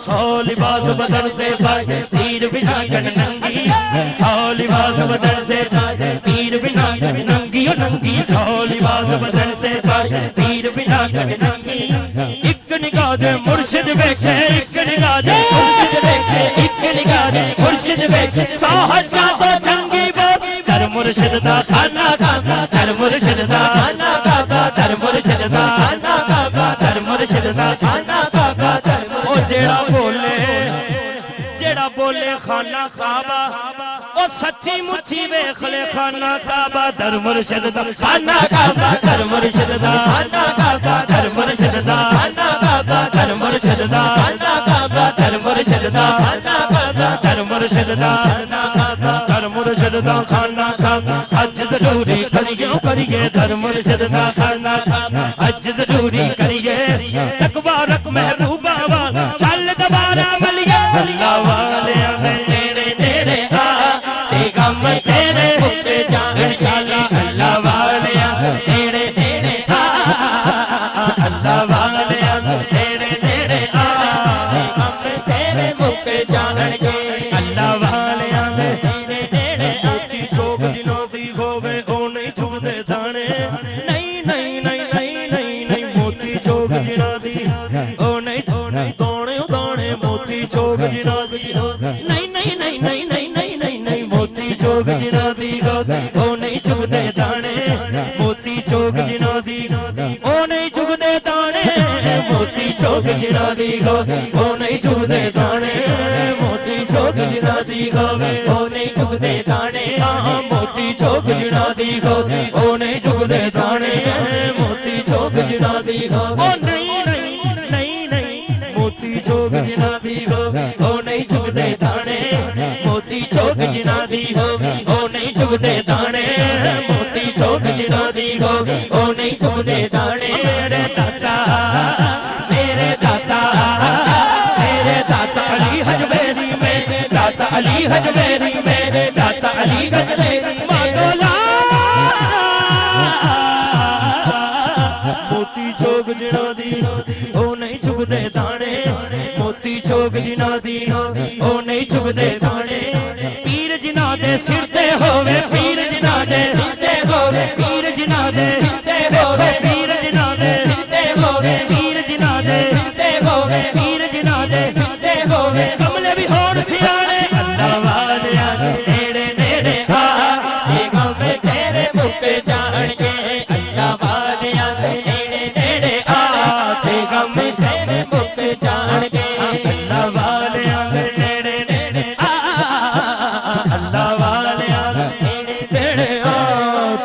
सौ लिबास बदन से पाए पीर बिना कन नंगी, सौ लिबास बदन से पाए पीर बिना कन नंगी, ओ नंगी सौ लिबास बदन से पाए पीर बिना कन नंगी। एक निगाह दे मुर्शिद वेखे, एक निगाह दे मुर्शिद वेखे, एक निगाह दे मुर्शिद वेखे, सौ हजार तो चंगी बात दर मुर्शिद दा खाना काबा, दर मुर्शिद दा खाना काबा, दर मुर्शिद दा खाना काबा, दर मुर्शिद दा खाना काबा। ओ जेड़ा बोले खाना काबा, ओ सच्ची मुच्छी वेख ले खाना काबा, दर मुर्शिद दा खाना काबा, दर मुर्शिद दा खाना काबा, दर मुर्शिद दा खाना काबा, दर मुर्शिद दा खाना काबा, दर मुर्शिद दा खाना काबा, दर मुर्शिद दा खाना काबा, दर मुर्शिद दा खाना काबा। अज जरूरी करिए दर मुर्शिद दा खाना काबा, अज जरूरी करिए तकवा रख महबूबा वाला चल दोबारा मलिए। अल्लाह वाले नेड़े नेड़े आ ते गम तेरे मुक्के जा इंशाअल्लाह, अल्लाह वाले नेड़े नेड़े आ, अल्लाह वाले नेड़े नेड़े आ ते गम तेरे मुक्के जाणगे, अल्लाह वाले नेड़े नेड़े आ। दी चोक जिन्हों दी होवे ओ नहीं चुगदे दाने, नहीं नहीं नहीं नहीं नहीं नहीं मोती चोक जिन्हों दी ओ नहीं दाने दाने मोती चोक जिन्हों दी नहीं नहीं नहीं नहीं नहीं नहीं नहीं नहीं मोती चोक जिन्हों दी ओ नहीं चुगदे दाने, मोती चोक जिन्हों दी ओ नहीं चुगदे दाने, मोती चोक जिन्हों दी ओ नहीं चुगदे दाने, मोती चोक जिन्हों दी ओ नहीं चुगदे दाने, मोती चोक जिन्हों दी ओ नहीं चुगदे दाने, मोती चोक जिन्हों दी ओ नहीं नहीं नहीं नहीं मोती चोक जिन्हों दी ओ नहीं चुगदे दाने, मोती चोक जिन्हों दी ओ नहीं चुगदे दाने, मोती चोक जिन्हों दी ओ नहीं चुगदे दाने। मेरे दाता मेरे दाता मेरे दाता अली हजवेरी में, दाता अली हजवेरी में, दाता अली हजवेरी मादोला मोती चोक जिन्हों दी ओ नहीं चुगदे दाने, मोती चोक जिन्हों दी ओ नहीं चुगदे दाने। पीर जिन्हों दे सिर ते होवे, पीर जिन्हों दे सिर ते होवे, पीर जिन्हों दे सिर ते होवे, पीर जिन्हों दे सिर ते होवे, पीर जिन्हों दे सिर ते होवे, पीर जिन्हों दे सिर ते होवे कमले भी होण सियाणे। अल्लाह वाले नेड़े नेड़े आ ये गम तेरे मुक्के जाणगे, अल्लाह वाले नेड़े नेड़े आ ते गम तेरे मुक्के जाणगे, अल्लाह वाले नेड़े नेड़े आ, अल्लाह वाले नेड़े नेड़े आ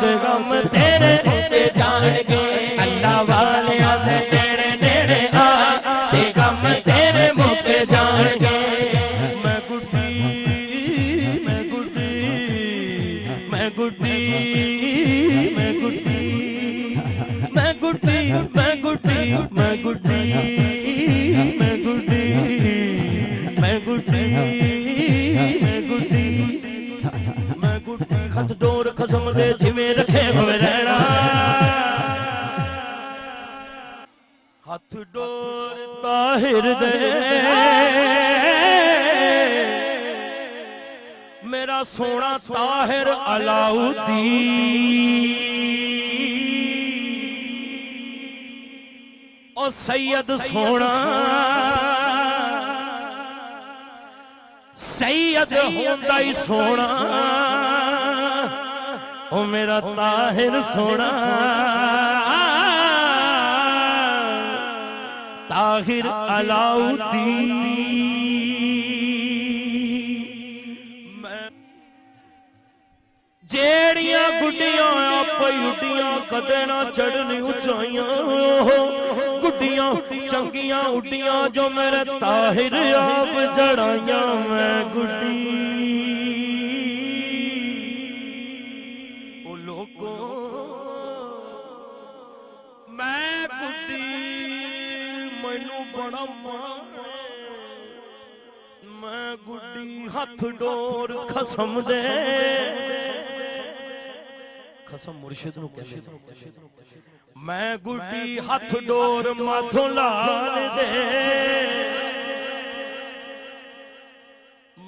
ते गम तेरे मुक्के जाणगे, अल्लाह वाले नेड़े नेड़े आ ते गम तेरे मुक्के जाणगे। मैं गुड्डी मैं गुड्डी मैं गुड्डी मैं गुड्डी मैं गुड्डी मैं गुड्डी मैं गुड्डी मैं गुड्डी मैं गुड्डी मैं गुड्डी मैं गुड्डी हथ डोर खसम दे जिवें रखे होवे रहना, हथ डोर ताहिर दे मेरा सोना ताहिर अलाउद्दीन ओ सैयद सोना सैयद होंदा ही सोना, ओ मेरा ताहिर सोना ताहिर अलाउद्दीन। जेड़ियां गुड्डियां आपई उड्डियां कदे ना चढ़नी उचाइयां, गुड्डियां चंगियां उड्डियां जो मेरे ताहिर आप जड़ाइयां। मैं गुड्डी ओ लोगों मैं गुड्डी मैनू बड़ा मान, मैं गुड्डी हथ डोर खसम दे खसम मुर्शिद नूं कहंदे मैं गुड्डी हथ डोर माथों लाल दे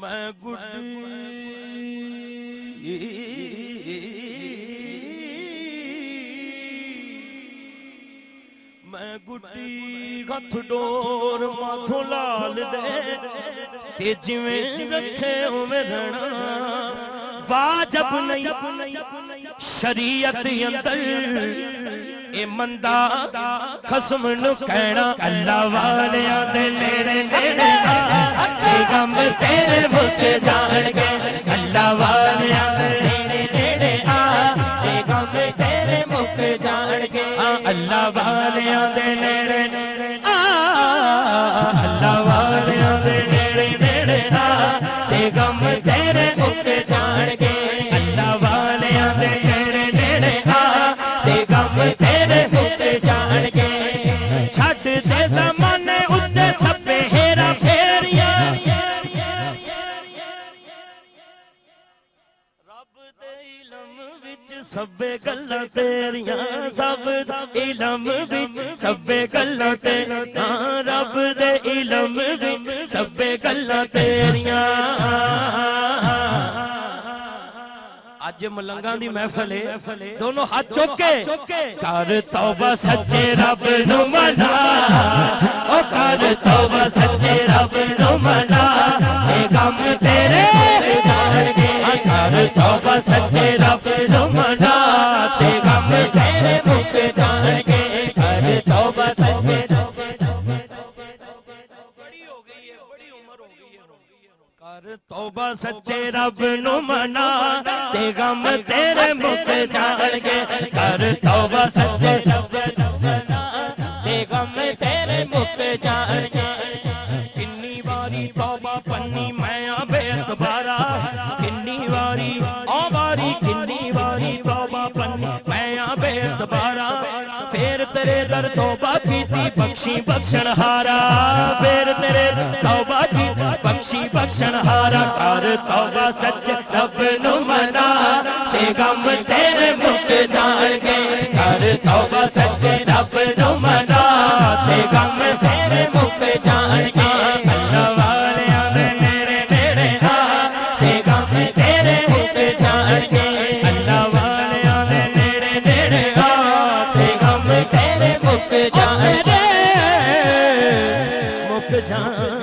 मैं गुड्डी मैं गुड्डी हथ डोर माथों लाल दे ते जिवें रखे उवें रहना वाजब नहीं शरीयत अंदर ए मंदा खसम नु कहना अल्लाह वालियां दे नेड़े नेड़े आ गम तेरे मुख जान के अल्लाह वालियां दे नेड़े नेड़े आ गम तेरे मुख जान के अल्लाह वालियां दे नेड़े नेड़े आ अल्लाह वालियां दे नेड़े नेड़े आ गम तेरे मुख जान के अल्लाह वालियां दे नेड़े नेड़े आ गम तेरे मुख जान के छड़ दे ज़माने उत्ते सब हेरा फेरियां रब दे इलम विच सबे गल्लां तेरियां सब इलम विच सबे गल्लां तेरियां रब दे इलम विच सबे गल्लां तेरियां अज मलंगा दी महफिल है दोनों हाथ चुक के कर तौबा सच्चे रब नु मना ओ कर तौबा सच्चे रब नु मना ए गम तेरे जान के कर तौबा सच्चे रब नु मना ते गम तेरे मुख जान के कर तौबा सच्चे बड़ी हो गई है बड़ी उम्र हो गई है कर तौबा सच्चे रब नु मना ते गम तेरे मुख जान के कर तौबा सच्चे रब नु मना ते गम तेरे मुख जान के किन्नी वारी तौबा पन्नी मैं बेतबारा किन्नी वारी किन्नी वारी तौबा पन्नी मैं बेतबारा फिर तेरे दर तौबा कीती बख्शी बख्शण हारा फिर तेरे तौबा की बख्शी बख्शण हारा कर तौबा सच्चे रब नु मना ते गम तेरे मुख जान के कर तौबा सच्चे रब नु मना ते गम तेरे मुख जान के अल्लाह वालियां दे नेड़े नेड़े आ ते गम तेरे मुख जान के अल्लाह वालियां दे नेड़े नेड़े आ ते गम तेरे मुख जान के मुख जान